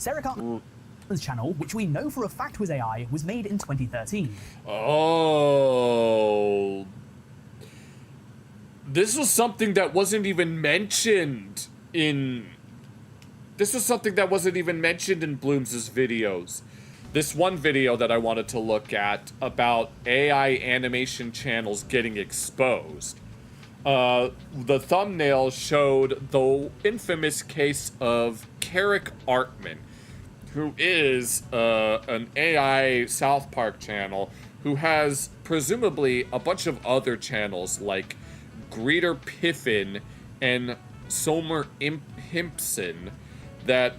Sarah Cartman's channel, which we know for a fact was AI, was made in 2013. Oh. This was something that wasn't even mentioned in... This was something that wasn't even mentioned in Bloom's videos. This one video that I wanted to look at about AI animation channels getting exposed. The thumbnail showed the infamous case of Carrick Artman, who is an AI South Park channel who has presumably a bunch of other channels like Greeter Piffin and Somer Himpson that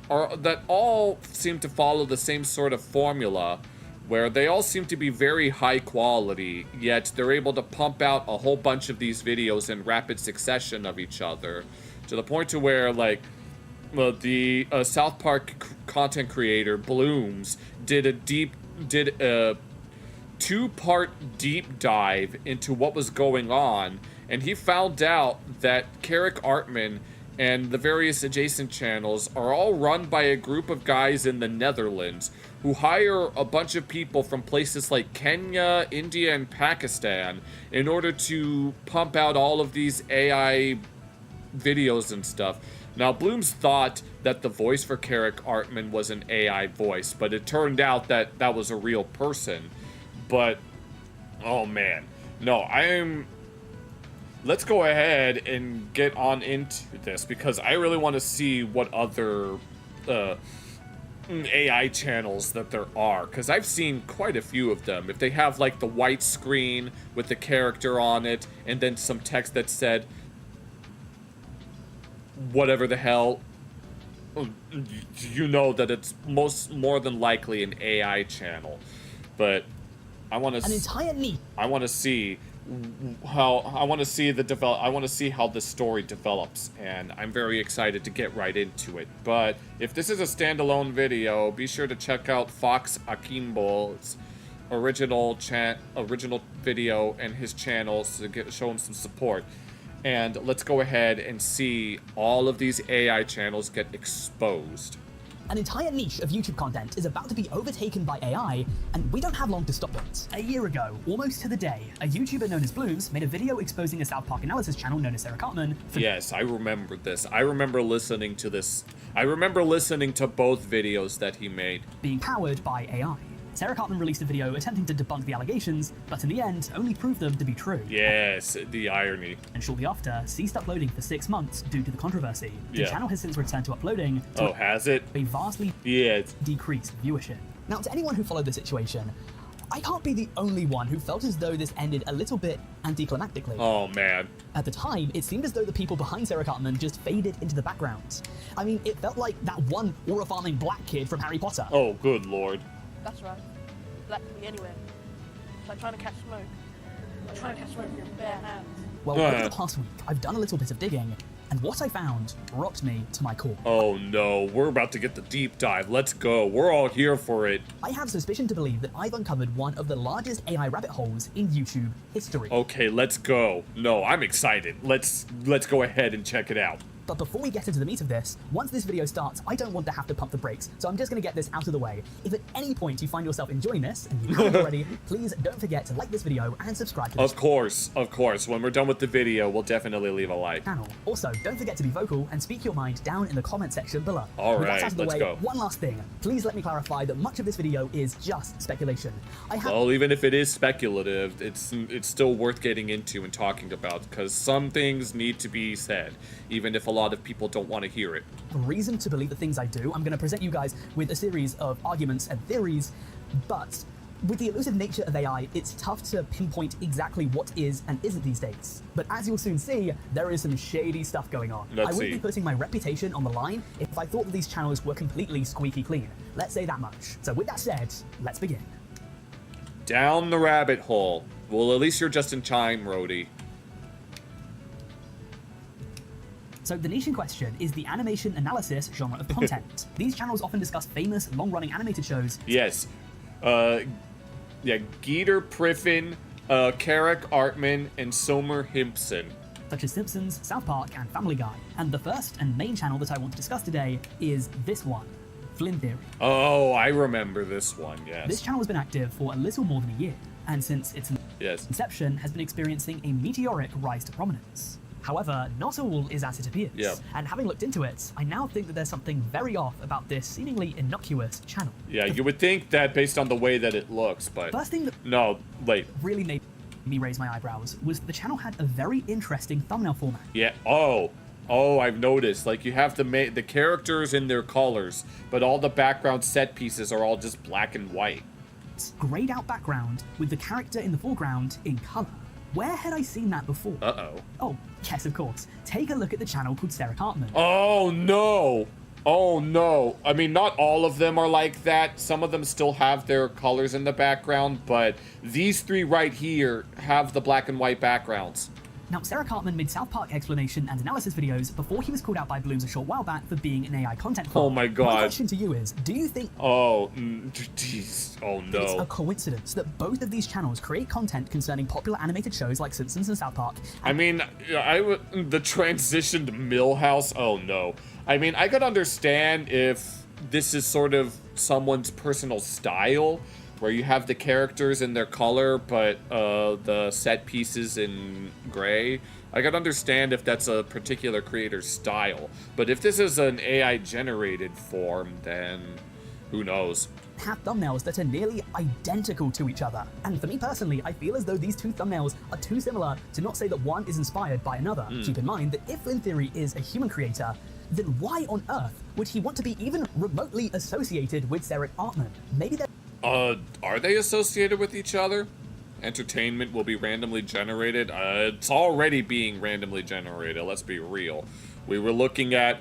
all seem to follow the same sort of formula, where they all seem to be very high quality, yet they're able to pump out a whole bunch of these videos in rapid succession of each other, to the point to where, like, the South Park content creator Blooms did a two-part deep dive into what was going on, and he found out that Carrick Artman and the various adjacent channels are all run by a group of guys in the Netherlands who hire a bunch of people from places like Kenya, India, and Pakistan in order to pump out all of these AI videos and stuff. Now, Blooms thought that the voice for Carrick Artman was an AI voice, but it turned out that that was a real person. But, oh man. No, let's go ahead and get on into this, because I really want to see what other AI channels that there are, because I've seen quite a few of them. If they have like the white screen with the character on it and then some text that said whatever the hell, you know that it's more than likely an AI channel. But I want to see how this story develops, and I'm very excited to get right into it. But if this is a standalone video, be sure to check out Fox Akimbo's original video and his channel to show him some support. And let's go ahead and see all of these AI channels get exposed. An entire niche of YouTube content is about to be overtaken by AI, and we don't have long to stop it. A year ago, almost to the day, a YouTuber known as Blooms made a video exposing a South Park analysis channel known as Sarah Cartman. Yes, I remember this. I remember listening to this. I remember listening to both videos that he made. Being powered by AI. Sarah Cartman released a video attempting to debunk the allegations, but in the end, only proved them to be true. Yes, the irony. And shortly after, ceased uploading for 6 months due to the controversy. The channel has since returned to uploading. Has it? A vastly decreased viewership. Now, to anyone who followed the situation, I can't be the only one who felt as though this ended a little bit anticlimactically. Oh, man. At the time, it seemed as though the people behind Sarah Cartman just faded into the background. I mean, it felt like that one aura-farming black kid from Harry Potter. Oh, good lord. That's right. Black can be anywhere. It's like trying to catch smoke. Like trying to catch smoke with your bare hands. Well, over the past week, I've done a little bit of digging, and what I found rocked me to my core. Oh no, we're about to get the deep dive. Let's go. We're all here for it. I have suspicion to believe that I've uncovered one of the largest AI rabbit holes in YouTube history. Okay, let's go. No, I'm excited. Let's go ahead and check it out. But before we get into the meat of this, once this video starts, I don't want to have to pump the brakes, so I'm just going to get this out of the way. If at any point you find yourself enjoying this, and you haven't already, please don't forget to like this video and subscribe to this Of course. When we're done with the video, we'll definitely leave a like. channel. Also, don't forget to be vocal and speak your mind down in the comment section below. Alright, let's go. One last thing. Please let me clarify that much of this video is just speculation. Well, even if it is speculative, it's still worth getting into and talking about, because some things need to be said, even if a lot of people don't want to hear it. Reason to believe the things I do. I'm going to present you guys with a series of arguments and theories, but with the elusive nature of AI, it's tough to pinpoint exactly what is and isn't these days. But as you'll soon see, there is some shady stuff going on. I wouldn't be putting my reputation on the line if I thought that these channels were completely squeaky clean. Let's say that much. So with that said, let's begin. Down the rabbit hole. Well, at least you're just in time, Rhodey. So the niche in question is the animation analysis genre of content. These channels often discuss famous, long-running animated shows. Yes. Greeter Piffin, Carrick Artman, and Somer Himpson. Such as Simpsons, South Park, and Family Guy. And the first and main channel that I want to discuss today is this one. Flynn Theory. Oh, I remember this one, yes. This channel has been active for a little more than a year, and since its Yes. inception has been experiencing a meteoric rise to prominence. However, not all is as it appears. Yeah. And having looked into it, I now think that there's something very off about this seemingly innocuous channel. Yeah, you would think that based on the way that it looks, but... First thing that No, wait. really made me raise my eyebrows was that the channel had a very interesting thumbnail format. Yeah, oh, I've noticed. Like, you have the characters in their colors, but all the background set pieces are all just black and white. It's grayed out background with the character in the foreground in color. Where had I seen that before? Uh-oh. Oh, yes, of course. Take a look at the channel called Sarah Cartman. Oh, no! Oh, no. I mean, not all of them are like that. Some of them still have their colors in the background, but these three right here have the black and white backgrounds. Now, Sarah Cartman made South Park explanation and analysis videos before he was called out by Blooms a short while back for being an AI content farm. Oh my god. My question to you is, do you think Oh, jeez. Oh, that it's a no. coincidence that both of these channels create content concerning popular animated shows like Simpsons and South Park? I mean, the transitioned Millhouse, oh no. I mean, I could understand if this is sort of someone's personal style, where you have the characters in their color, but the set pieces in gray. I could understand if that's a particular creator's style. But if this is an AI-generated form, then who knows? Have thumbnails that are nearly identical to each other. And for me personally, I feel as though these two thumbnails are too similar to not say that one is inspired by another. Keep in mind that if Flynn Theory is a human creator, then why on earth would he want to be even remotely associated with Sarah Cartman? Maybe they're Are they associated with each other? Entertainment will be randomly generated. It's already being randomly generated, let's be real. We were looking at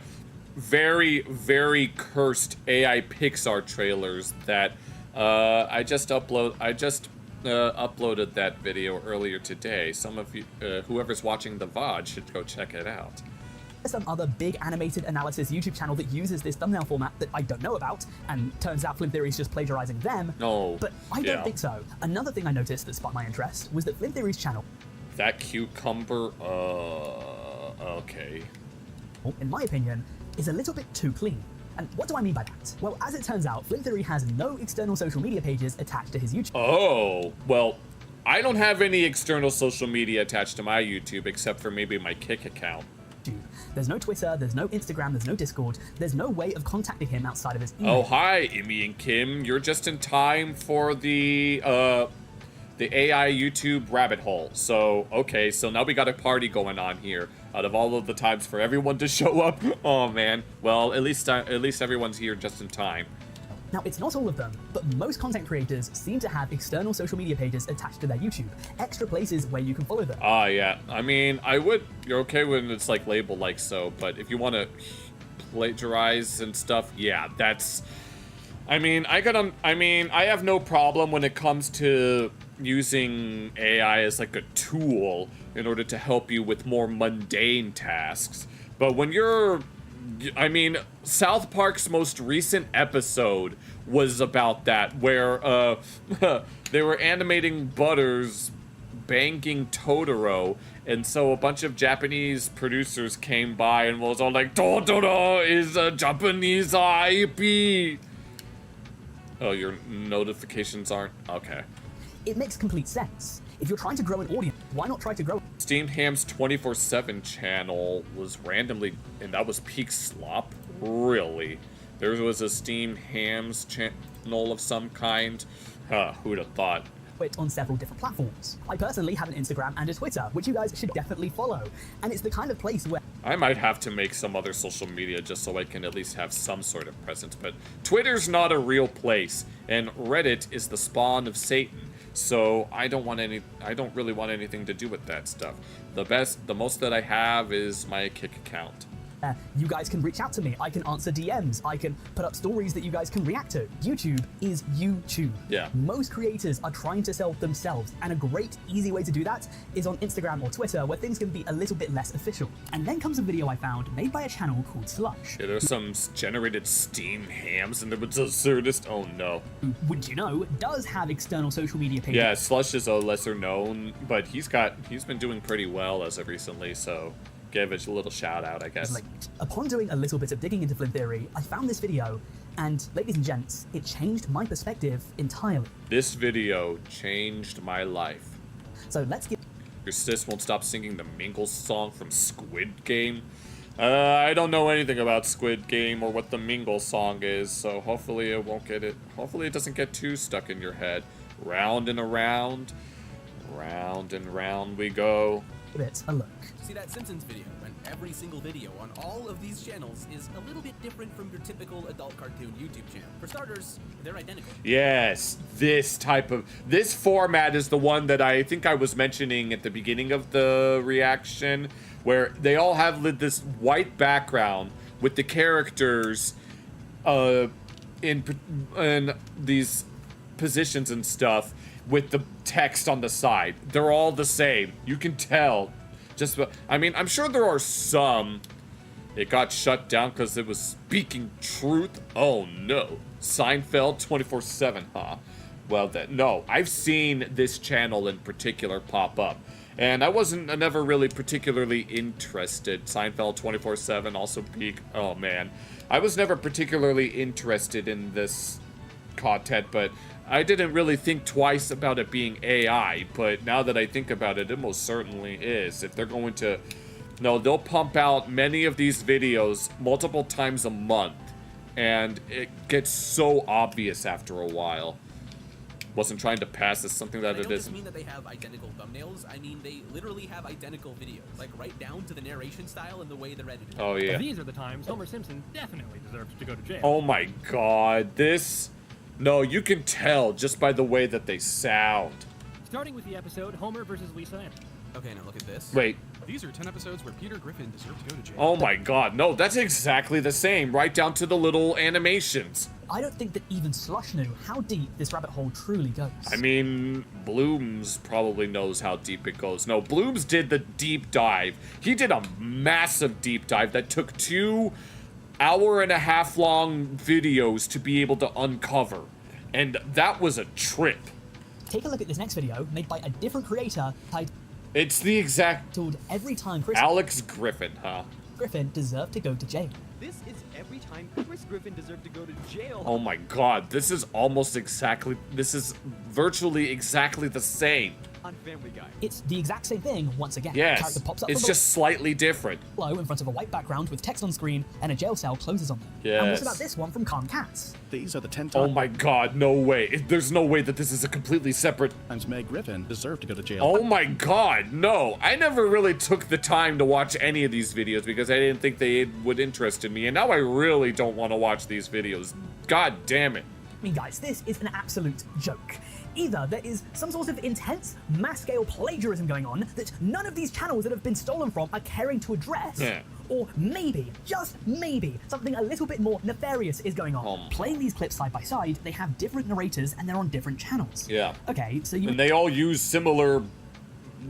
very, very cursed AI Pixar trailers that I just uploaded that video earlier today. Some of you, whoever's watching the VOD should go check it out. some other big animated analysis YouTube channel that uses this thumbnail format that I don't know about, and turns out Flynn Theory's just plagiarizing them. No. But I don't think so. Another thing I noticed that sparked my interest was that Flynn Theory's channel, That cucumber, okay. in my opinion, is a little bit too clean. And what do I mean by that? Well, as it turns out, Flynn Theory has no external social media pages attached to his YouTube. Oh, well, I don't have any external social media attached to my YouTube except for maybe my Kick account. There's no Twitter, there's no Instagram, there's no Discord, there's no way of contacting him outside of his email. Oh, hi, Imi and Kim. You're just in time for the AI YouTube rabbit hole. So, okay, so now we got a party going on here. Out of all of the times for everyone to show up. Oh, man. Well, at least everyone's here just in time. Now, it's not all of them, but most content creators seem to have external social media pages attached to their YouTube. Extra places where you can follow them. Ah, yeah. I mean, you're okay when it's like labeled like so, but if you want to plagiarize and stuff, yeah, that's... I mean, I have no problem when it comes to using AI as like a tool in order to help you with more mundane tasks. But when you're... I mean, South Park's most recent episode was about that, where they were animating Butters banking Totoro, and so a bunch of Japanese producers came by and was all like, Totoro is a Japanese IP. Oh, your notifications aren't? Okay. It makes complete sense. If you're trying to grow an audience, why not try to grow? Steamed Ham's 24/7 channel was randomly, and that was peak slop? Really? There was a Steamed Ham's channel of some kind? Huh, who'd have thought? It on several different platforms. I personally have an Instagram and a Twitter, which you guys should definitely follow. And it's the kind of place where I might have to make some other social media just so I can at least have some sort of presence, but Twitter's not a real place, and Reddit is the spawn of Satan. So I don't really want anything to do with that stuff. The most that I have is my Kick account. you guys can reach out to me. I can answer DMs. I can put up stories that you guys can react to. YouTube is YouTube. Yeah. Most creators are trying to sell themselves, and a great, easy way to do that is on Instagram or Twitter, where things can be a little bit less official. And then comes a video I found made by a channel called Slush. Yeah, there's some generated Steamed Hams, and there was absurdist. Oh no. Who, wouldn't you know, does have external social media pages. Yeah, Slush is a lesser known, but he's been doing pretty well as of recently, so give it a little shout out, I guess. Upon doing a little bit of digging into Flynn Theory, I found this video, And ladies and gents, it changed my perspective entirely. This video changed my life. So let's get... Your sis won't stop singing the Mingles song from Squid Game. I don't know anything about Squid Game or what the Mingles song is, so hopefully it won't get it. Hopefully it doesn't get too stuck in your head. Round and around, round and round we go. Give it a look. See that Simpsons video, and every single video on all of these channels is a little bit different from your typical adult cartoon YouTube channel. For starters, they're identical. Yes, this format is the one that I think I was mentioning at the beginning of the reaction, where they all have this white background with the characters in these positions and stuff with the text on the side. They're all the same. You can tell. I mean, I'm sure there are some. It got shut down because it was speaking truth. Oh no. Seinfeld 24/7, huh? Well then, no. I've seen this channel in particular pop up. And I never really particularly interested. Seinfeld 24/7 also peak. Oh man. I was never particularly interested in this content, but I didn't really think twice about it being AI, but now that I think about it, it most certainly is. If they're going to... No, they'll pump out many of these videos multiple times a month, and it gets so obvious after a while. Wasn't trying to pass as something that it isn't. I don't just mean that they have identical thumbnails, I mean they literally have identical videos, like right down to the narration style and the way they're edited. Oh yeah. These are the times Homer Simpson definitely deserves to go to jail. Oh my god, this... No, you can tell just by the way that they sound. Starting with the episode Homer versus Lisa Ann. Okay, now look at this. Wait. These are 10 episodes where Peter Griffin deserved to go to jail. Oh my god, no, that's exactly the same, right down to the little animations. I don't think that even Slush knew how deep this rabbit hole truly goes. I mean, Blooms probably knows how deep it goes. No, Blooms did the deep dive. He did a massive deep dive that took 2 hour-and-a-half long videos to be able to uncover. And that was a trip. Take a look at this next video made by a different creator titled It's the exact... Every Time Chris Alex Griffin, huh? Griffin Deserved to Go to Jail. This is every time Chris Griffin deserved to go to jail. Oh my god, this is virtually exactly the same. On Family Guy. It's the exact same thing once again. Yes, Character pops up it's from just slightly different. below in front of a white background with text on screen, and a jail cell closes on them. Yes. And what about this one from Calm Cats? These are the 10 Oh times my god, no way. There's no way that this is a completely separate... Meg Griffin deserved to go to jail. Oh my god, no. I never really took the time to watch any of these videos because I didn't think they would interest me, and now I really don't want to watch these videos. God damn it. I mean, guys, this is an absolute joke. Either there is some sort of intense, mass-scale plagiarism going on that none of these channels that have been stolen from are caring to address, Yeah. or maybe, just maybe, something a little bit more nefarious is going on. Playing these clips side by side, they have different narrators and they're on different channels. Yeah. Okay, so you And they all use similar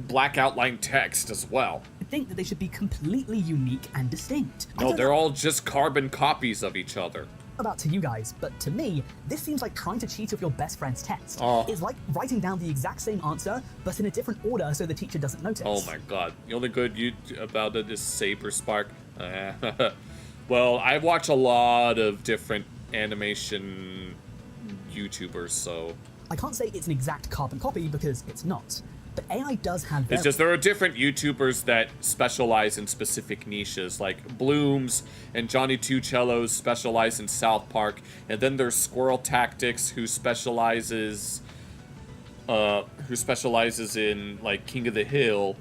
black outline text as well. would think that they should be completely unique and distinct. I No, don't they're know all just carbon copies of each other. about to you guys, but to me, this seems like trying to cheat with your best friend's test. Oh. It's like writing down the exact same answer, but in a different order so the teacher doesn't notice. Oh my god. The only good about it is Saber Spark. Well, I watch a lot of different animation YouTubers, so... I can't say it's an exact carbon copy because it's not, but AI does have... It's just there are different YouTubers that specialize in specific niches, like Blooms and Johnny Two Cellos specialize in South Park, and then there's Squirrel Tactics who specializes in like King of the Hill,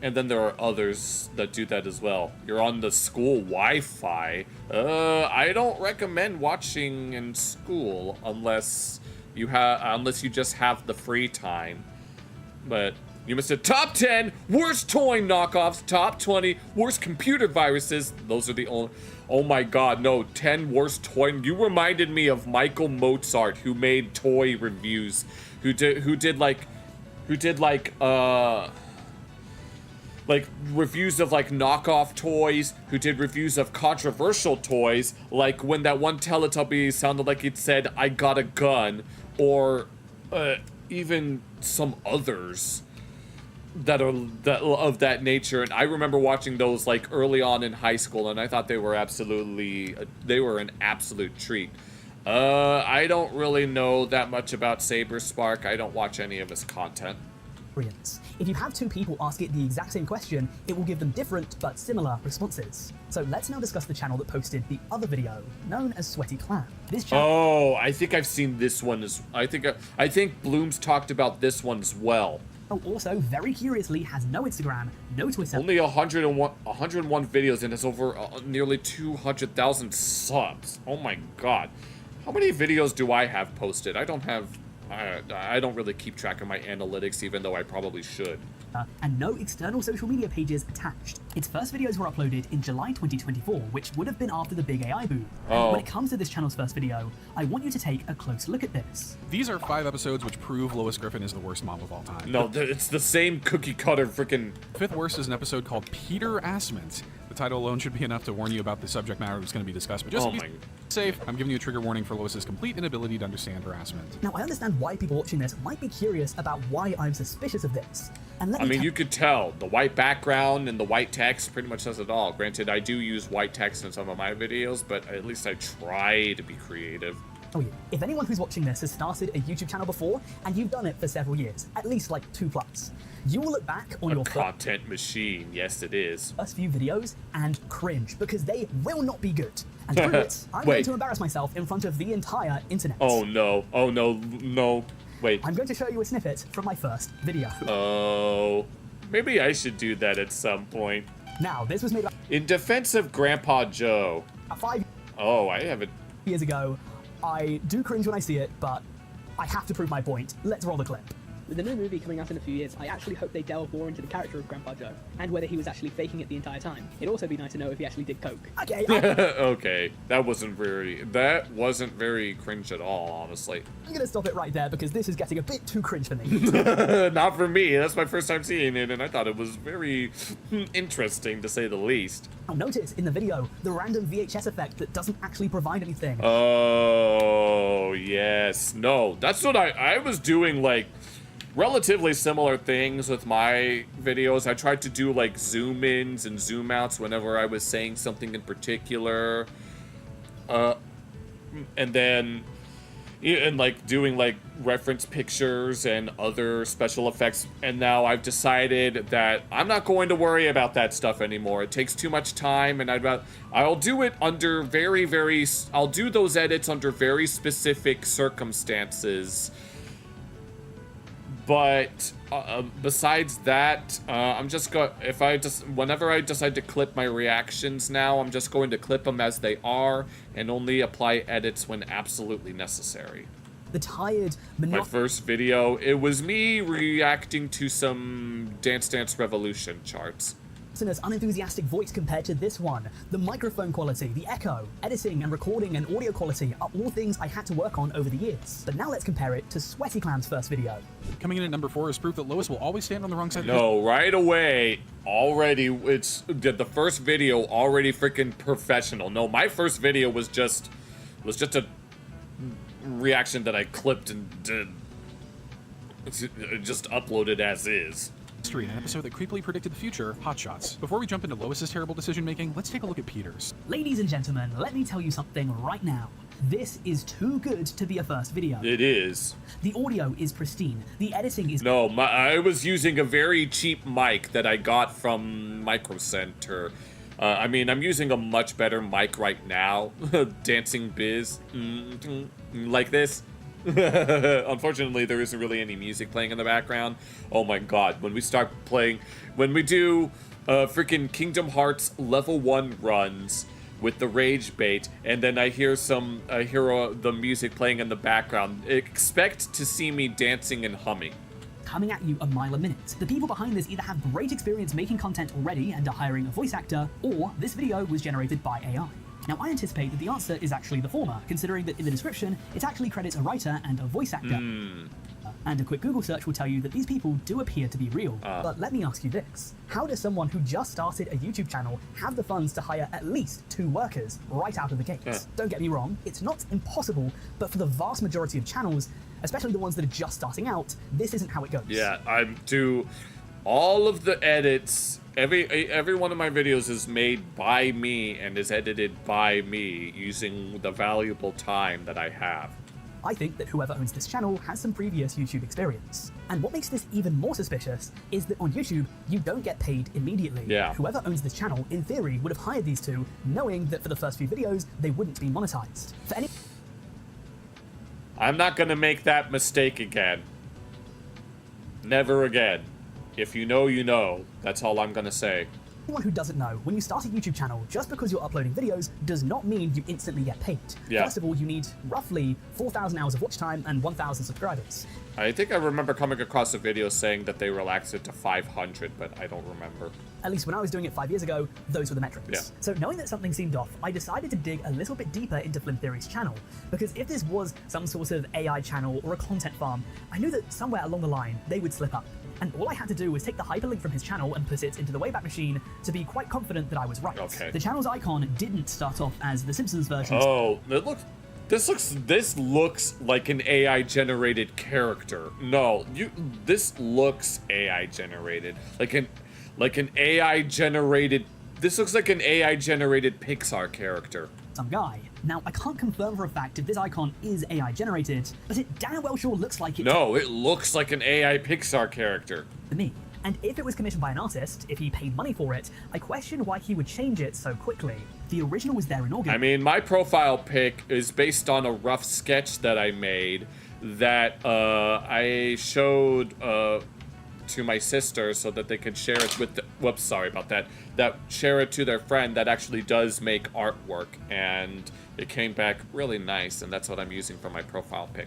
and then there are others that do that as well. You're on the school Wi-Fi. I don't recommend watching in school unless you just have the free time. But you missed a top 10 worst toy knockoffs, top 20 worst computer viruses. Those are the only... Oh my god, no, 10 worst toy... You reminded me of Michael Mozart, who made toy reviews, who did reviews of like knockoff toys, who did reviews of controversial toys, like when that one Teletubby sounded like it said, "I got a gun," or even some others that are of that nature. And I remember watching those like early on in high school, and I thought they were an absolute treat. I don't really know that much about SaberSpark. I don't watch any of his content. If you have two people ask it the exact same question, it will give them different but similar responses. So let's now discuss the channel that posted the other video, known as Sweaty Clam. This channel— Oh, I think I've seen this one as— I think Bloom's talked about this one as well. Also, very curiously, has no Instagram, no Twitter. Only 101 videos and has over nearly 200,000 subs. Oh my god. How many videos do I have posted? I don't really keep track of my analytics, even though I probably should. And no external social media pages attached. Its first videos were uploaded in July 2024, which would have been after the big AI boom. Oh. When it comes to this channel's first video, I want you to take a close look at this. These are 5 episodes which prove Lois Griffin is the worst mom of all time. No, it's the same cookie cutter freaking. Fifth worst is an episode called Peter Assment. The title alone should be enough to warn you about the subject matter that's going to be discussed, but just to be safe, I'm giving you a trigger warning for Lois's complete inability to understand harassment. Now, I understand why people watching this might be curious about why I'm suspicious of this. And let me you could tell. The white background and the white text pretty much says it all. Granted, I do use white text in some of my videos, but at least I try to be creative. Oh yeah. If anyone who's watching this has started a YouTube channel before, and you've done it for several years, at least like 2+, you will look back on your content machine. Yes, it is. First few videos and cringe, because they will not be good. And to prove it, I'm going to embarrass myself in front of the entire internet. Oh no. Oh no. No. Wait. I'm going to show you a snippet from my first video. Oh. Maybe I should do that at some point. Now, this was made about in defense of Grandpa Joe. 5 Oh, I haven't. years ago. I do cringe when I see it, but I have to prove my point. Let's roll the clip. With the new movie coming out in a few years, I actually hope they delve more into the character of Grandpa Joe, and whether he was actually faking it the entire time. It'd also be nice to know if he actually did coke. Okay. Okay, that wasn't very cringe at all, honestly. I'm gonna stop it right there because this is getting a bit too cringe for me. Not for me. That's my first time seeing it, and I thought it was very interesting, to say the least. Now notice in the video the random VHS effect that doesn't actually provide anything. Oh, yes. No, that's what I was doing, like, relatively similar things with my videos. I tried to do, like, zoom-ins and zoom-outs whenever I was saying something in particular. And then... and like doing like reference pictures and other special effects, and now I've decided that I'm not going to worry about that stuff anymore. It takes too much time, and I'll do it under I'll do those edits under very specific circumstances. But besides that, whenever I decide to clip my reactions now, I'm just going to clip them as they are and only apply edits when absolutely necessary. The tired, my first video, it was me reacting to some Dance Dance Revolution charts. An unenthusiastic voice compared to this one. The microphone quality, the echo, editing and recording and audio quality are all things I had to work on over the years. But now let's compare it to Sweaty Clam's first video. Coming in at number 4 is proof that Lois will always stand on the wrong side. No, right away, already, it's the first video already freaking professional. No, my first video was just a reaction that I clipped and just uploaded as is. An episode that creepily predicted the future, Hot Shots. Before we jump into Lois's terrible decision-making, let's take a look at Peter's. Ladies and gentlemen, let me tell you something right now. This is too good to be a first video. It is. The audio is pristine. The editing is... No, I was using a very cheap mic that I got from Micro Center. I'm using a much better mic right now. Dancing Biz. Like this. Unfortunately, there isn't really any music playing in the background. Oh my god, when we do freaking Kingdom Hearts level 1 runs with the rage bait, and then I hear the music playing in the background, expect to see me dancing and humming. Coming at you a mile a minute. The people behind this either have great experience making content already and are hiring a voice actor, or this video was generated by AI. Now, I anticipate that the answer is actually the former, considering that in the description, it actually credits a writer and a voice actor. And a quick Google search will tell you that these people do appear to be real. But let me ask you this. How does someone who just started a YouTube channel have the funds to hire at least 2 workers right out of the gates? Don't get me wrong, it's not impossible, but for the vast majority of channels, especially the ones that are just starting out, this isn't how it goes. Yeah, I do all of the edits Every one of my videos is made by me and is edited by me using the valuable time that I have. I think that whoever owns this channel has some previous YouTube experience. And what makes this even more suspicious is that on YouTube, you don't get paid immediately. Yeah. Whoever owns this channel, in theory, would have hired these two, knowing that for the first few videos, they wouldn't be monetized. For any I'm not gonna make that mistake again. Never again. If you know, you know. That's all I'm gonna say. anyone who doesn't know, when you start a YouTube channel, just because you're uploading videos does not mean you instantly get paid. Yeah. First of all, you need roughly 4,000 hours of watch time and 1,000 subscribers. I think I remember coming across a video saying that they relaxed it to 500, but I don't remember. At least when I was doing it 5 years ago, those were the metrics. Yeah. So knowing that something seemed off, I decided to dig a little bit deeper into Flynn Theory's channel, because if this was some sort of AI channel or a content farm, I knew that somewhere along the line, they would slip up. And all I had to do was take the hyperlink from his channel and put it into the Wayback Machine to be quite confident that I was right. Okay. The channel's icon didn't start off as the Simpsons version. Oh, this looks like an AI generated character. No, this looks AI generated. Like an AI generated. This looks like an AI generated Pixar character. Some guy. Now, I can't confirm for a fact if this icon is AI generated, but it damn well sure looks like it. No, it looks like an AI Pixar character. To me. And if it was commissioned by an artist, if he paid money for it, I question why he would change it so quickly. The original was there in August. I mean, my profile pic is based on a rough sketch that I made that I showed to my sister so that they could share it with the, whoops, sorry about that, share it to their friend that actually does make artwork, and it came back really nice, and that's what I'm using for my profile pic.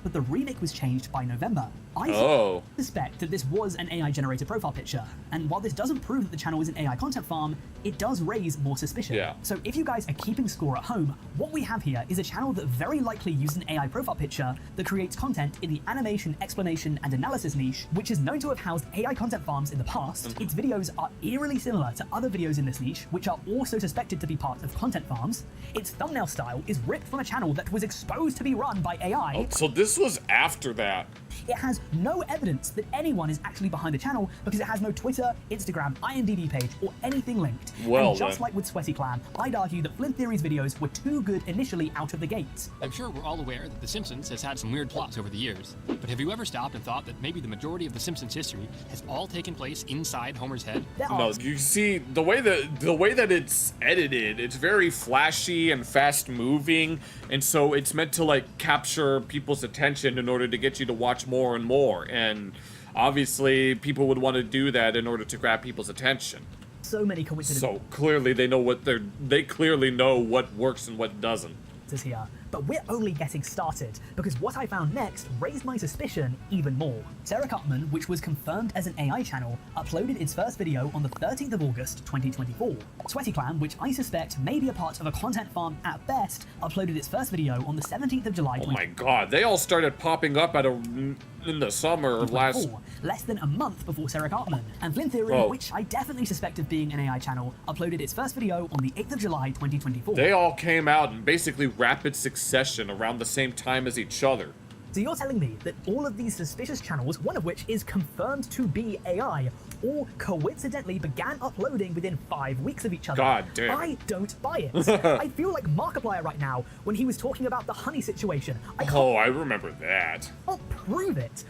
But the remake was changed by November. I suspect that this was an AI-generated profile picture, and while this doesn't prove that the channel is an AI content farm, it does raise more suspicion. Yeah. So if you guys are keeping score at home, what we have here is a channel that very likely uses an AI profile picture that creates content in the animation, explanation, and analysis niche, which is known to have housed AI content farms in the past. Its videos are eerily similar to other videos in this niche, which are also suspected to be part of content farms. Its thumbnail style is ripped from a channel that was exposed to be run by AI. Oh, so this was after that. It has no evidence that anyone is actually behind the channel because it has no Twitter, Instagram, IMDb page, or anything linked. Well, and just like with Sweaty Clan, I'd argue that Flynn Theory's videos were too good initially out of the gate. I'm sure we're all aware that The Simpsons has had some weird plots over the years, but have you ever stopped and thought that maybe the majority of The Simpsons history has all taken place inside Homer's head? No, you see, the way that it's edited, it's very flashy and fast-moving, and so it's meant to, like, capture people's attention in order to get you to watch more and more, and obviously people would want to do that in order to grab people's attention. So many coincidences. So clearly they clearly know what works and what doesn't. Here, but we're only getting started, because what I found next raised my suspicion even more. Sarah Cartman, which was confirmed as an AI channel, uploaded its first video on the 13th of August 2024. Sweaty Clan, which I suspect may be a part of a content farm at best, uploaded its first video on the 17th of July. Oh my god, they all started popping up in the summer of last... Less than a month before Sarah Cartman. And Flynn Theory, which I definitely suspect of being an AI channel, uploaded its first video on the 8th of July 2024. They all came out in basically rapid succession around the same time as each other. So you're telling me that all of these suspicious channels, one of which is confirmed to be AI, all coincidentally began uploading within 5 weeks of each other? God damn. I don't buy it. I feel like Markiplier right now when he was talking about the honey situation. I remember that. I'll prove it.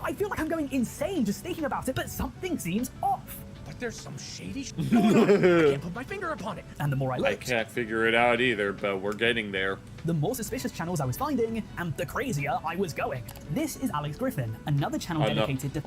I feel like I'm going insane just thinking about it, but something seems off. But there's some shady going on. I can't put my finger upon it. And the more I looked, I can't figure it out either, but we're getting there. The more suspicious channels I was finding, and the crazier I was going. This is Alex Griffin, another channel dedicated to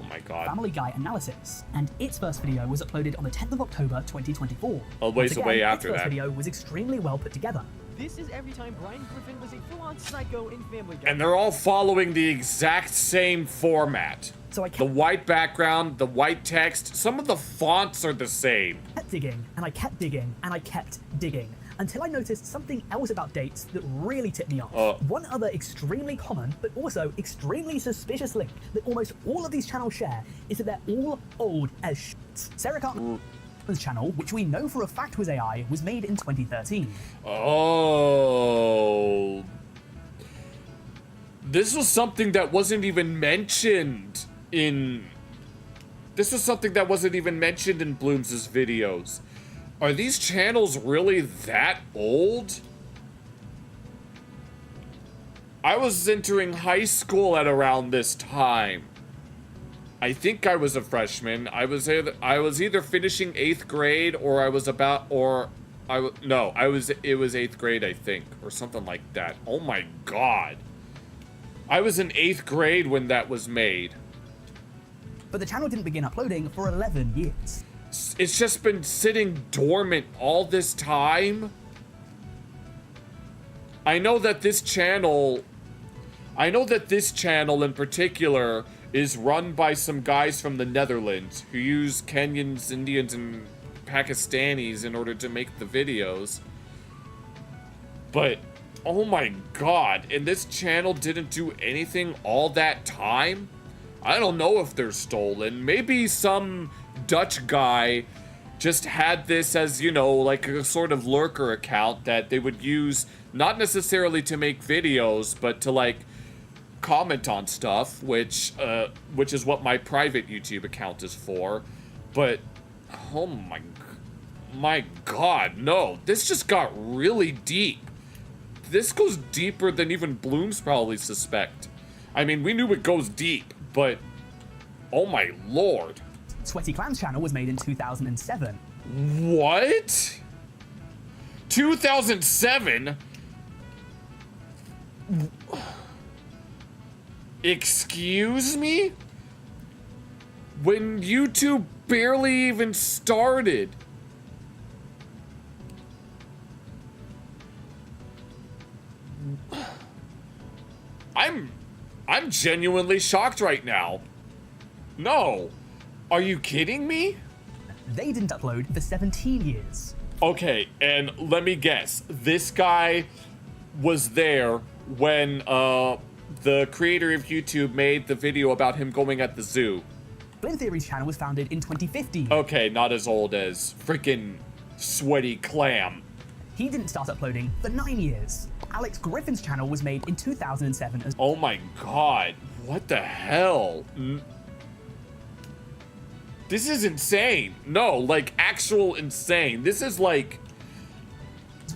Family Guy analysis, and its first video was uploaded on the 10th of October 2024. A ways away after its that. First video was extremely well put together. This is every time Brian Griffin was a full-on psycho in Family Guy. And they're all following the exact same format. So the white background, the white text, some of the fonts are the same. I kept digging, and I kept digging, and I kept digging, until I noticed something else about dates that really tipped me off. One other extremely common, but also extremely suspicious link that almost all of these channels share is that they're all old as shit. Sarah Cartman's channel, which we know for a fact was AI, was made in 2013. Oh. This was something that wasn't even mentioned in This is something that wasn't even mentioned in Blooms's videos. Are these channels really that old? I was entering high school at around this time. I think I was a freshman. I was either finishing 8th grade or it was 8th grade, I think, or something like that. Oh my god. I was in 8th grade when that was made. But the channel didn't begin uploading for 11 years. It's just been sitting dormant all this time. I know that this channel in particular is run by some guys from the Netherlands who use Kenyans, Indians, and Pakistanis in order to make the videos. But, oh my god, and this channel didn't do anything all that time? I don't know if they're stolen. Maybe some Dutch guy just had this as, you know, like a sort of lurker account that they would use not necessarily to make videos, but to, like, comment on stuff, which is what my private YouTube account is for. But oh my god, no, this just got really deep. This goes deeper than even Blooms probably suspect. I mean, we knew it goes deep, but oh my lord. Sweaty Clam's channel was made in 2007. What? 2007? Excuse me? When YouTube barely even started. I'm genuinely shocked right now. No. Are you kidding me? They didn't upload for 17 years. Okay, and let me guess. This guy was there when the creator of YouTube made the video about him going at the zoo. Glenn Theory's channel was founded in 2015. Okay, not as old as freaking Sweaty Clam. He didn't start uploading for 9 years. Alex Griffin's channel was made in 2007 as Oh my god, what the hell? This is insane. No, like actual insane. This is like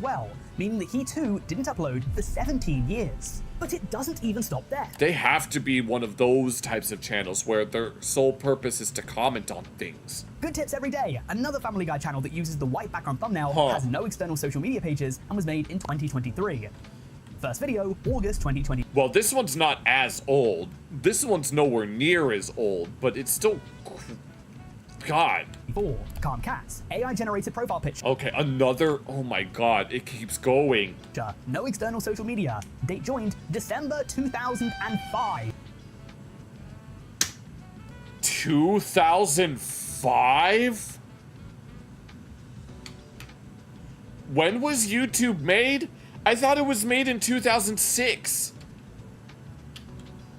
well, meaning that he too didn't upload for 17 years. But it doesn't even stop there. They have to be one of those types of channels where their sole purpose is to comment on things. Good Tips Every Day, another Family Guy channel that uses the white background thumbnail, has no external social media pages, and was made in 2023. First video, August 2020. Well, this one's not as old. This one's nowhere near as old, but it's still... God. 4. Calm Cats, AI-generated profile picture. Okay, another... Oh my god, it keeps going. No external social media. Date joined December 2005. 2005? When was YouTube made? I thought it was made in 2006.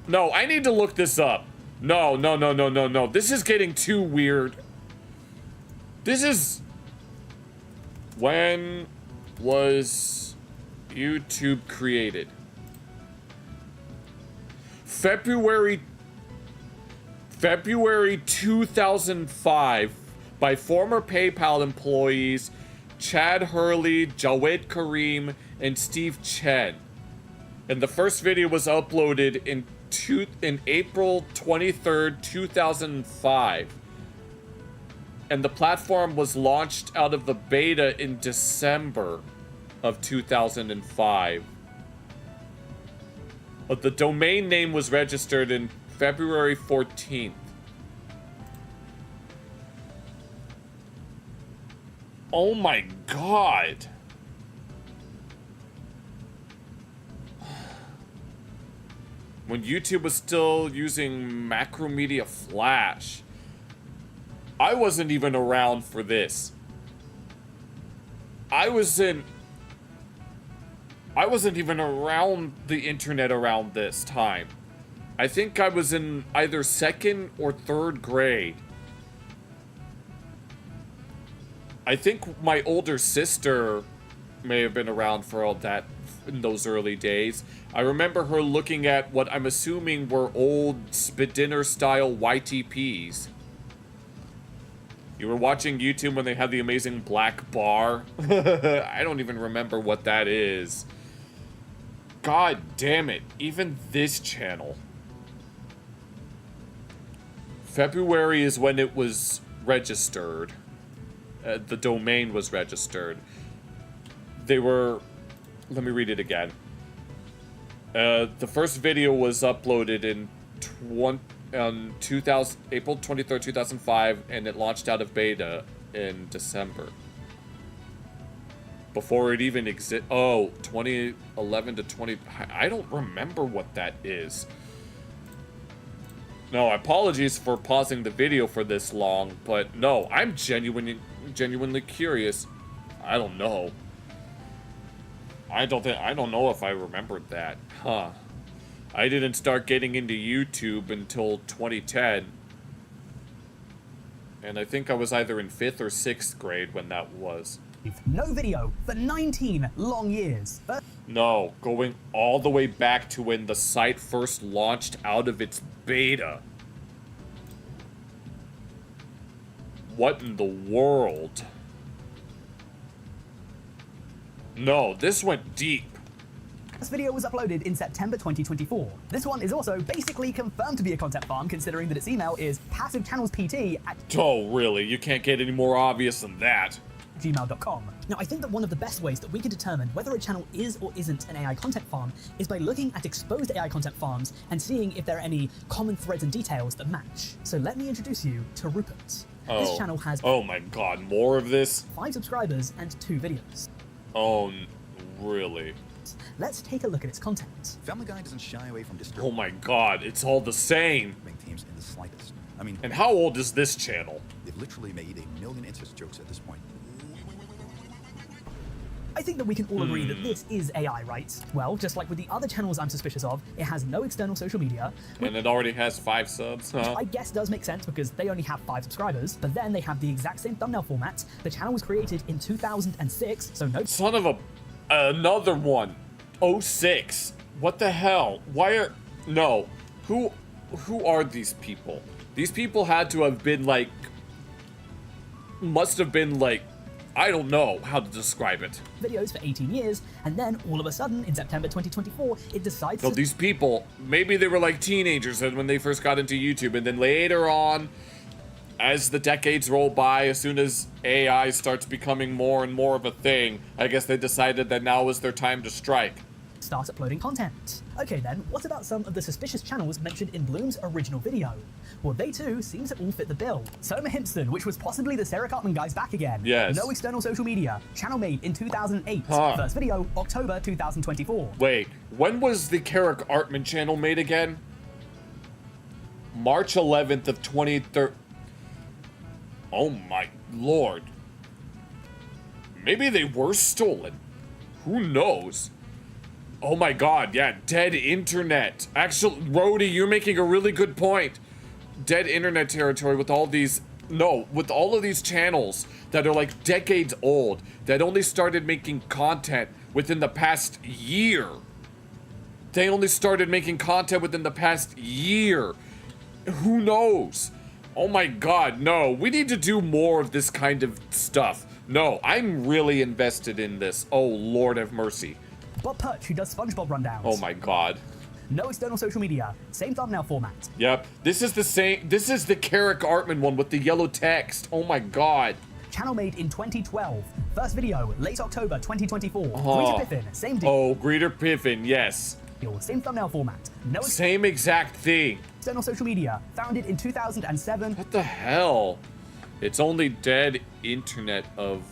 No, I need to look this up. No. This is getting too weird. This is... When was YouTube created? February 2005 by former PayPal employees Chad Hurley, Jawed Karim, and Steve Chen. And the first video was uploaded in April 23rd, 2005. And the platform was launched out of the beta in December of 2005. But the domain name was registered in February 14th. Oh my god. When YouTube was still using Macromedia Flash. I wasn't even around for this. I wasn't even around the internet around this time. I think I was in either 2nd or 3rd grade. I think my older sister may have been around for all that in those early days. I remember her looking at what I'm assuming were old Spit Dinner style YTPs. You were watching YouTube when they had the amazing black bar? I don't even remember what that is. God damn it. Even this channel. February is when it was registered. The domain was registered. They were... Let me read it again. The first video was uploaded in April 23rd, 2005, and it launched out of beta in December. Before it even exist. Oh, 2011 to 20... I don't remember what that is. No, apologies for pausing the video for this long, but no, I'm genuinely curious. I don't know. I don't know if I remembered that. Huh. I didn't start getting into YouTube until 2010. And I think I was either in 5th or 6th grade when that was. No video for 19 long years. No, going all the way back to when the site first launched out of its beta. What in the world? No, this went deep. This video was uploaded in September 2024. This one is also basically confirmed to be a content farm, considering that its email is passivechannelspt@. Oh, really? You can't get any more obvious than that. gmail.com. Now, I think that one of the best ways that we can determine whether a channel is or isn't an AI content farm is by looking at exposed AI content farms and seeing if there are any common threads and details that match. So let me introduce you to Rupert. Oh. This channel has... Oh my god, more of this? 5 subscribers and 2 videos. Oh, really? Let's take a look at its content. Family Guy doesn't shy away from disturbing. Oh my god, it's all the same. Teams in the slightest. I mean, and how old is this channel? They've literally made 1 million incest jokes at this point. I think that we can all agree that this is AI, right? Well, just like with the other channels I'm suspicious of, it has no external social media. And it already has 5 subs, huh? Which I guess does make sense because they only have 5 subscribers, but then they have the exact same thumbnail format. The channel was created in 2006, so no... Son of a... Another one. 06. What the hell? Why are... No. Who are these people? These people had to have been like... Must have been like... I don't know how to describe it. Videos for 18 years, and then all of a sudden, in September 2024, it decides so these people, maybe they were like teenagers when they first got into YouTube, and then later on, as the decades roll by, as soon as AI starts becoming more and more of a thing, I guess they decided that now was their time to strike. Start uploading content. Okay then, what about some of the suspicious channels mentioned in Bloom's original video? Well, they too seem to all fit the bill. Soma Himpston, which was possibly the Sarah Cartman guys back again. Yes. No external social media. Channel made in 2008. Huh. First video, October 2024. Wait, when was the Carrick Artman channel made again? March 11th of 2013. Oh my lord. Maybe they were stolen. Who knows? Oh my god, yeah, dead internet. Actually, Rhodey, you're making a really good point. Dead internet territory with all these... No, with all of these channels that are like decades old, that only started making content within the past year. They only started making content within the past year. Who knows? Oh my god, no. We need to do more of this kind of stuff. No, I'm really invested in this. Oh, Lord have mercy. Bob Perch, who does SpongeBob rundowns. Oh my god. No external social media. Same thumbnail format. Yep. This is the same. This is the Carrick Artman one with the yellow text. Oh my god. Channel made in 2012. First video, late October 2024. Greeter Piffin, same deal. Oh, Greeter Piffin, yes. Same thumbnail format. No same exact thing. External social media. Founded in 2007. What the hell? It's only dead internet of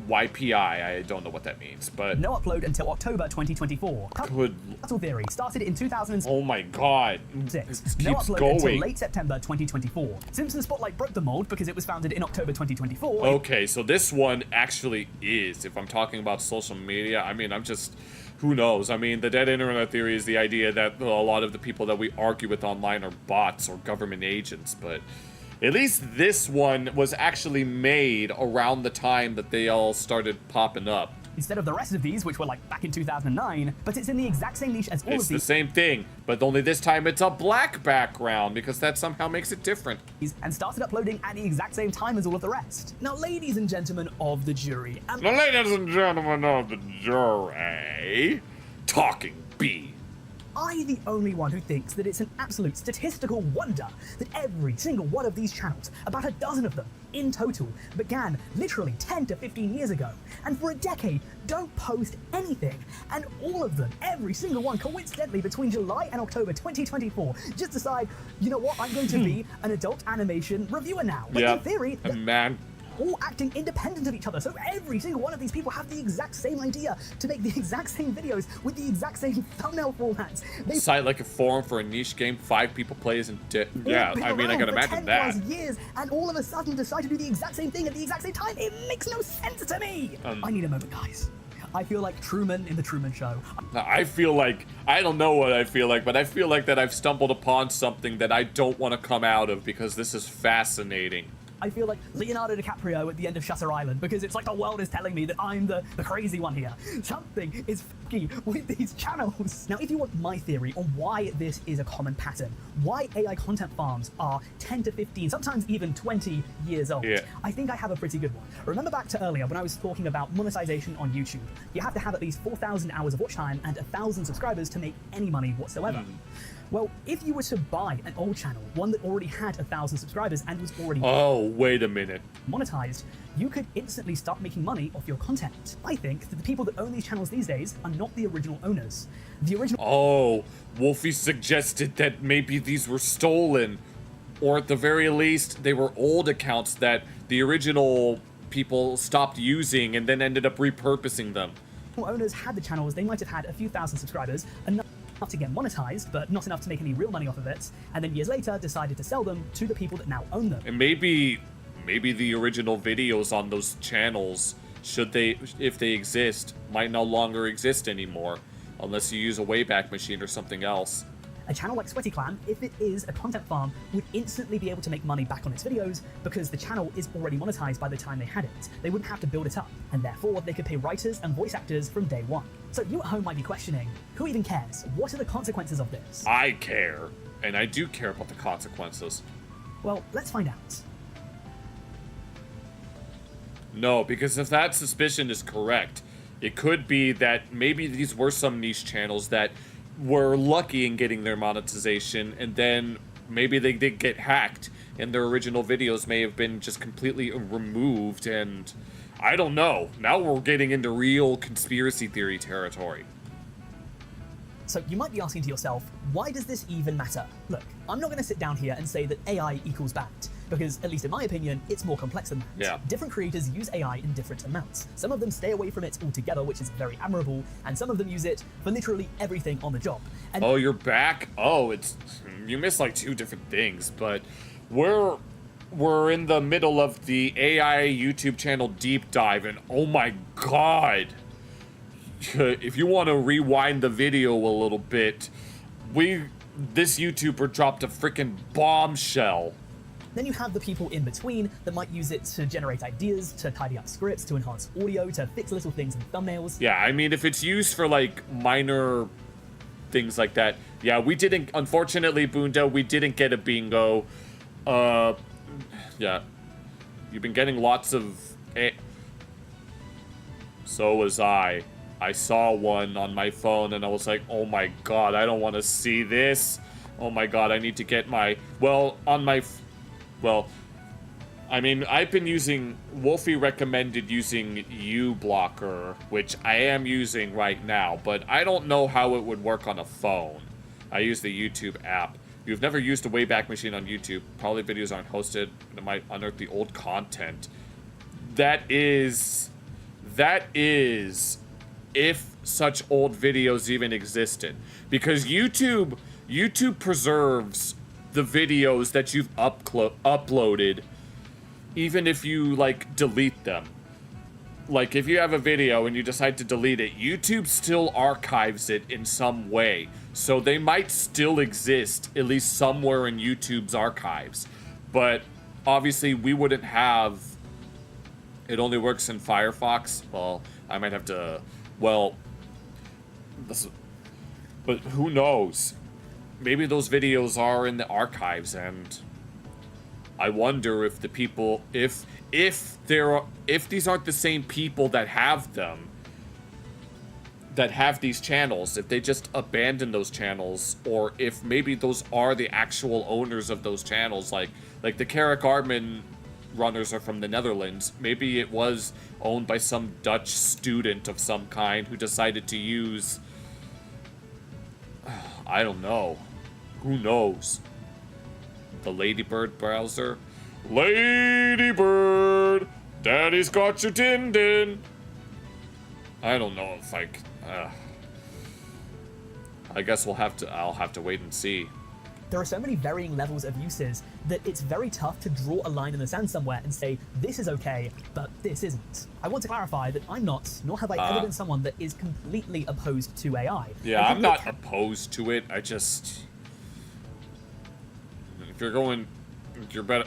YPI. I don't know what that means, but... No upload until October 2024. Good. Battle Theory started in 2006. Oh my god. It keeps no upload going. until late September 2024. Simpsons Spotlight broke the mold because it was founded in October 2024. Okay, so this one actually is, if I'm talking about social media, I mean, I'm just... Who knows? I mean, the dead internet theory is the idea that a lot of the people that we argue with online are bots or government agents, but... At least this one was actually made around the time that they all started popping up. instead of the rest of these, which were like back in 2009, but it's in the exact same niche as all It's of the these. same thing, but only this time it's a black background because that somehow makes it different. And started uploading at the exact same time as all of the rest. Now, ladies and gentlemen of the jury, The ladies and gentlemen of the jury, talking B. I the only one who thinks that it's an absolute statistical wonder that every single one of these channels, about a dozen of them in total, began literally 10 to 15 years ago, and for a decade don't post anything, and all of them, every single one, coincidentally between July and October 2024, just decide, you know what, I'm going to be an adult animation reviewer now. But in theory, man. all acting independent of each other, so every single one of these people have the exact same idea to make the exact same videos with the exact same thumbnail formats. They Cite like a forum for a niche game 5 people plays and yeah, I mean I can imagine that. 10+ years, and all of a sudden decide to do the exact same thing at the exact same time. It makes no sense to me. I need a moment, guys. I feel like Truman in the Truman Show. I feel like, I don't know what I feel like, but I feel like that I've stumbled upon something that I don't want to come out of because this is fascinating. I feel like Leonardo DiCaprio at the end of Shutter Island, because it's like the world is telling me that I'm the crazy one here. Something is f***ing with these channels. Now, if you want my theory on why this is a common pattern, why AI content farms are 10 to 15, sometimes even 20 years old, I think I have a pretty good one. Remember back to earlier when I was talking about monetization on YouTube? You have to have at least 4,000 hours of watch time and 1,000 subscribers to make any money whatsoever. Well, if you were to buy an old channel, one that already had 1,000 subscribers and was already wait a minute, monetized, you could instantly start making money off your content. I think that the people that own these channels these days are not the original owners. The original Wolfie suggested that maybe these were stolen, or at the very least, they were old accounts that the original people stopped using and then ended up repurposing them. Owners had the channels, they might have had a few thousand subscribers, enough to get monetized, but not enough to make any real money off of it, and then years later decided to sell them to the people that now own them. And maybe the original videos on those channels, if they exist, might no longer exist anymore, unless you use a Wayback Machine or something else. A channel like Sweaty Clan, if it is a content farm, would instantly be able to make money back on its videos because the channel is already monetized by the time they had it. They wouldn't have to build it up, and therefore they could pay writers and voice actors from day one. So you at home might be questioning, who even cares? What are the consequences of this? I care, and I do care about the consequences. Well, let's find out. No, because if that suspicion is correct, it could be that maybe these were some niche channels that were lucky in getting their monetization, and then maybe they did get hacked, and their original videos may have been just completely removed, and I don't know. Now we're getting into real conspiracy theory territory. So you might be asking to yourself, why does this even matter? Look, I'm not going to sit down here and say that AI equals bad, because at least in my opinion, it's more complex than that. Yeah. Different creators use AI in different amounts. Some of them stay away from it altogether, which is very admirable, and some of them use it for literally everything on the job. And oh, you're back? Oh, you missed like 2 different things, but we're in the middle of the AI YouTube channel deep dive, and oh my god. If you want to rewind the video a little bit, this YouTuber dropped a freaking bombshell. Then you have the people in between that might use it to generate ideas, to tidy up scripts, to enhance audio, to fix little things in thumbnails. Yeah, I mean, if it's used for like minor things like that, yeah, we didn't, unfortunately, Boonda, we didn't get a bingo. Yeah, you've been getting lots of. So was I. I saw one on my phone and I was like, oh my god, I don't want to see this. Oh my god, I need to get my, I mean, I've been using, Wolfie recommended using uBlocker, which I am using right now, but I don't know how it would work on a phone. I use the YouTube app. If you've never used a Wayback Machine on YouTube, probably videos aren't hosted, and it might unearth the old content. That is, if such old videos even existed. Because YouTube preserves the videos that you've uploaded, even if you, like, delete them. Like, if you have a video and you decide to delete it, YouTube still archives it in some way. So they might still exist, at least somewhere in YouTube's archives. But, obviously, we wouldn't have... It only works in Firefox. Well, I might have to, well, but who knows? Maybe those videos are in the archives, and I wonder if the people, if these aren't the same people that have them, that have these channels, if they just abandon those channels, or if maybe those are the actual owners of those channels, like the Carrick Armin runners are from the Netherlands. Maybe it was owned by some Dutch student of some kind who decided to use, I don't know. Who knows? The Ladybird browser? Ladybird! Daddy's got your din-din! I don't know if I guess I'll have to wait and see. There are so many varying levels of uses that it's very tough to draw a line in the sand somewhere and say, this is okay, but this isn't. I want to clarify that I'm not, nor have I ever been someone that is completely opposed to AI. Yeah, I'm not opposed to it. I just... If you're better...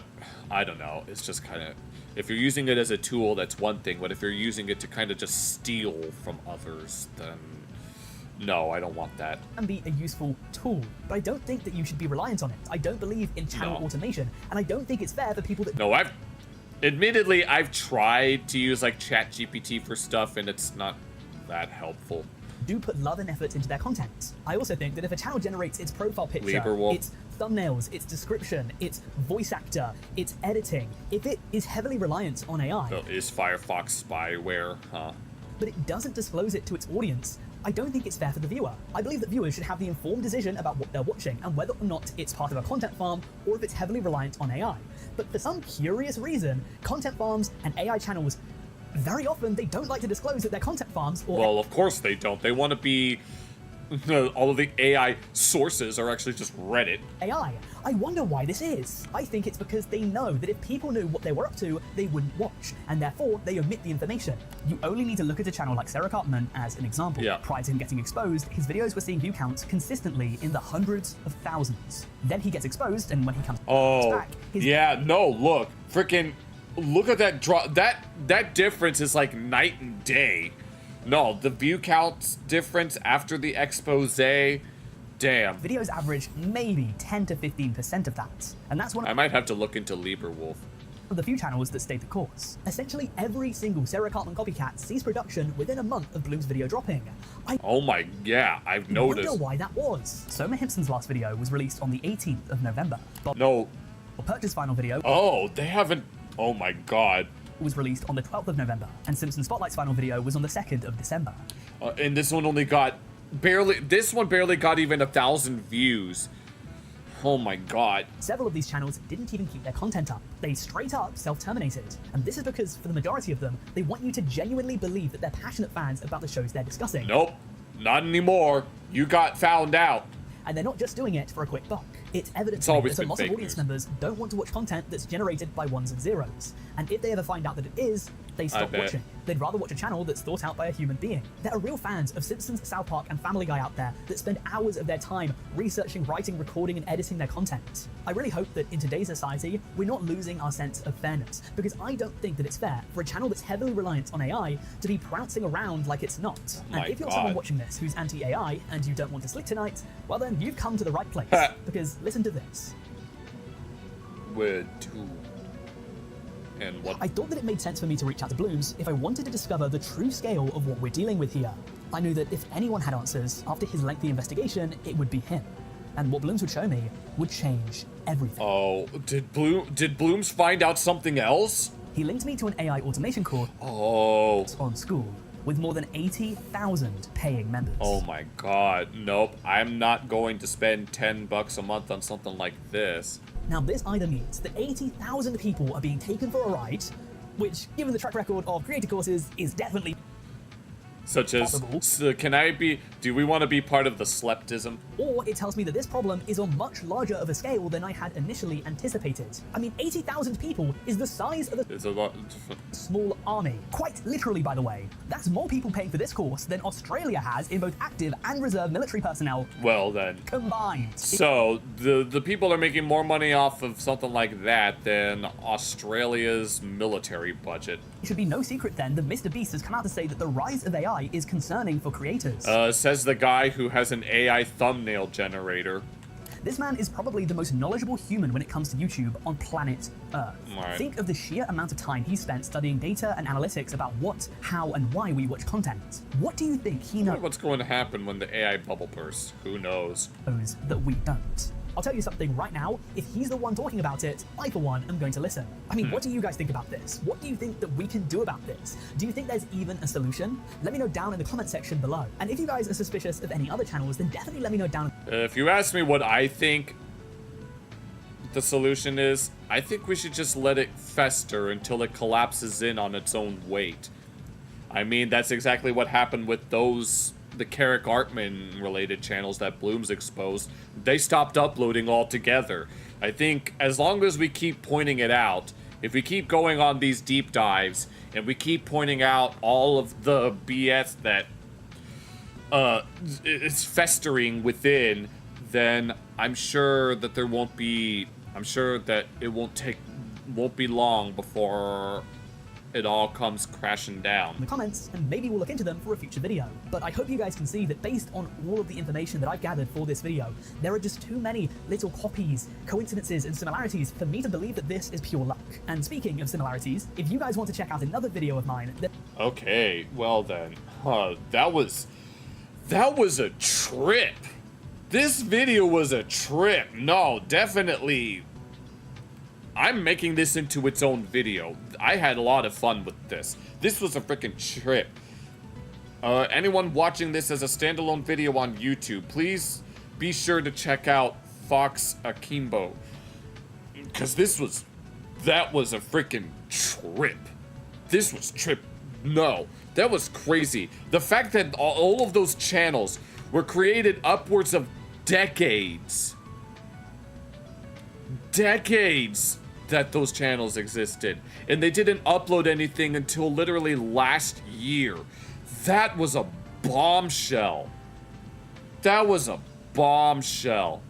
I don't know. It's just kind of... If you're using it as a tool, that's one thing. But if you're using it to kind of just steal from others, then... No, I don't want that. Can be a useful tool, but I don't think that you should be reliant on it. I don't believe in channel automation, and I don't think it's fair for people that... No, admittedly, I've tried to use, like, ChatGPT for stuff, and it's not that helpful. Do put love and effort into their content. I also think that if a channel generates its profile picture, its thumbnails, its description, its voice actor, its editing, if it is heavily reliant on AI... So is Firefox spyware, huh? But it doesn't disclose it to its audience, I don't think it's fair for the viewer. I believe that viewers should have the informed decision about what they're watching and whether or not it's part of a content farm or if it's heavily reliant on AI. But for some curious reason, content farms and AI channels, very often they don't like to disclose that they're content farms or... Well, of course they don't. They want to be... all of the AI sources are actually just Reddit. AI. I wonder why this is. I think it's because they know that if people knew what they were up to, they wouldn't watch, and therefore they omit the information. You only need to look at a channel like Sarah Cartman as an example. Yeah. Prior to him getting exposed, his videos were seeing view counts consistently in the hundreds of thousands. Then he gets exposed, and when he comes back, look, freaking, look at that drop. That difference is like night and day. No, the view counts difference after the expose, damn. Videos average maybe 10 to 15% of that. And that's one I might have to look into Lieberwolf. Of the few channels that stayed the course. Essentially every single Sarah Cartman copycat ceased production within a month of Bloom's video dropping. Oh my, yeah, I've noticed. I wonder why that was. Soma Himpson's last video was released on the 18th of November. Bob Perch's final video... Oh, they haven't... Oh my god. ...was released on the 12th of November, and Simpson Spotlight's final video was on the 2nd of December. And this one only got... This one barely got even 1,000 views. Oh my god. Several of these channels didn't even keep their content up. They straight up self-terminated. And this is because, for the majority of them, they want you to genuinely believe that they're passionate fans about the shows they're discussing. Nope. Not anymore. You got found out. And they're not just doing it for a quick buck. It's evident that a lot of audience members don't want to watch content that's generated by ones and zeros. And if they ever find out that it is, they stop watching. They'd rather watch a channel that's thought out by a human being. There are real fans of Simpsons, South Park, and Family Guy out there that spend hours of their time researching, writing, recording, and editing their content. I really hope that in today's society, we're not losing our sense of fairness, because I don't think that it's fair for a channel that's heavily reliant on AI to be prouncing around like it's not. And if you're someone watching this who's anti-AI and you don't want to sleep tonight, well then you've come to the right place. Because listen to this. Word 2. And what? I thought that it made sense for me to reach out to Blooms if I wanted to discover the true scale of what we're dealing with here. I knew that if anyone had answers after his lengthy investigation, it would be him. And what Blooms would show me would change everything. Oh, did Blooms find out something else? He linked me to an AI automation course on School with more than 80,000 paying members. Oh my god, nope. I'm not going to spend $10 a month on something like this. Now this either means that 80,000 people are being taken for a ride, which, given the track record of creator courses, is definitely... Such as, do we want to be part of the sleptism? Or it tells me that this problem is on much larger of a scale than I had initially anticipated. I mean, 80,000 people is the size of It's a lot. small army. Quite literally, by the way. That's more people paying for this course than Australia has in both active and reserve military personnel. Well then. Combined. So, the people are making more money off of something like that than Australia's military budget. It should be no secret then that Mr. Beast has come out to say that the rise of AI is concerning for creators. Says the guy who has an AI thumbnail generator. This man is probably the most knowledgeable human when it comes to YouTube on planet Earth. Right. Think of the sheer amount of time he spent studying data and analytics about what, how, and why we watch content. What do you think he knows What's going to happen when the AI bubble bursts? Who knows? that we don't? I'll tell you something right now, if he's the one talking about it, I for one am going to listen. I mean, what do you guys think about this? What do you think that we can do about this? Do you think there's even a solution? Let me know down in the comment section below. And if you guys are suspicious of any other channels, then definitely let me know down. If you ask me what I think the solution is, I think we should just let it fester until it collapses in on its own weight. I mean, that's exactly what happened with the Carrick Artman related channels that Blooms exposed. They stopped uploading altogether. I think as long as we keep pointing it out, if we keep going on these deep dives, and we keep pointing out all of the BS that is festering within, then I'm sure that it won't be long before it all comes crashing down. In the comments, and maybe we'll look into them for a future video. But I hope you guys can see that based on all of the information that I've gathered for this video, there are just too many little copies, coincidences, and similarities for me to believe that this is pure luck. And speaking of similarities, if you guys want to check out another video of mine that... Okay, well then, that was a trip. This video was a trip. No, definitely. I'm making this into its own video. I had a lot of fun with this. This was a freaking trip. Anyone watching this as a standalone video on YouTube, please be sure to check out Fox Akimbo. Because that was a freaking trip. This was no, that was crazy. The fact that all of those channels were created upwards of decades that those channels existed, and they didn't upload anything until literally last year. That was a bombshell. That was a bombshell.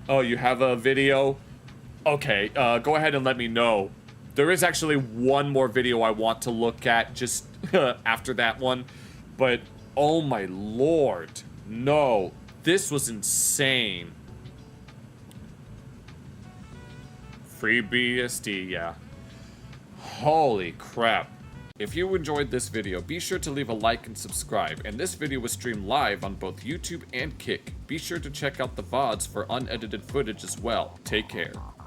Oh, you have a video? Okay, go ahead and let me know. There is actually one more video I want to look at just after that one, but oh my lord, no, this was insane. FreeBSD, yeah. Holy crap. If you enjoyed this video, be sure to leave a like and subscribe, and this video was streamed live on both YouTube and Kick. Be sure to check out the VODs for unedited footage as well. Take care.